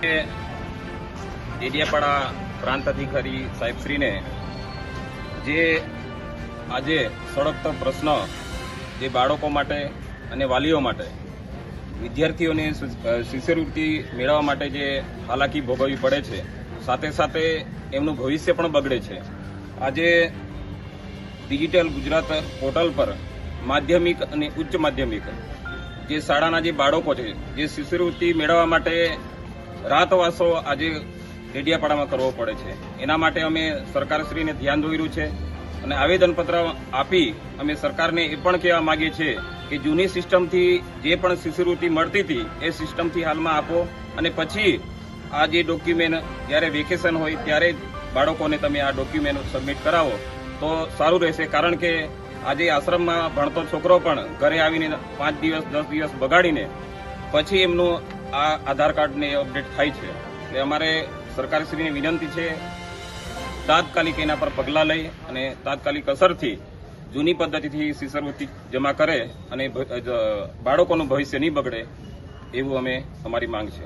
ડેડિયાપાડા પ્રાંત અધિકારી સાહેબશ્રીને જે આજે સળગતો પ્રશ્ન જે બાળકો માટે અને વાલીઓ માટે વિદ્યાર્થીઓને શિષ્યવૃત્તિ મેળવવા માટે જે હાલાકી ભોગવવી પડે છે, સાથે સાથે એમનું ભવિષ્ય પણ બગડે છે. આજે ડિજિટલ ગુજરાત પોર્ટલ પર માધ્યમિક અને ઉચ્ચ માધ્યમિક જે શાળાના જે બાળકો છે, જે શિષ્યવૃત્તિ મેળવવા માટે રાતવાસો આજે ડેડિયાપાડામાં કરવો પડે છે. એના માટે અમે સરકારશ્રીને ધ્યાન દોર્યું છે અને આવેદનપત્ર આપી અમે સરકારને એ પણ કહેવા માંગીએ છીએ કે જૂની સિસ્ટમથી જે પણ શિષ્યવૃત્તિ મળતી હતી એ સિસ્ટમથી હાલમાં આપો અને પછી આ જે ડોક્યુમેન્ટ જ્યારે વેકેશન હોય ત્યારે બાળકોને તમે આ ડોક્યુમેન્ટ સબમિટ કરાવો તો સારું રહેશે. કારણ કે આજે આશ્રમમાં ભણતો છોકરો પણ ઘરે આવીને 5 દિવસ 10 દિવસ બગાડીને પછી એમનું આ આધાર કાર્ડને અપડેટ થાય છે. એટલે અમારે સરકારશ્રીની વિનંતી છે તાત્કાલિક એના પર પગલાં લઈ અને તાત્કાલિક અસરથી જૂની પદ્ધતિથી શિષ્યવૃત્તિ જમા કરે અને બાળકોનું ભવિષ્ય નહીં બગડે એવું અમારી માંગ છે.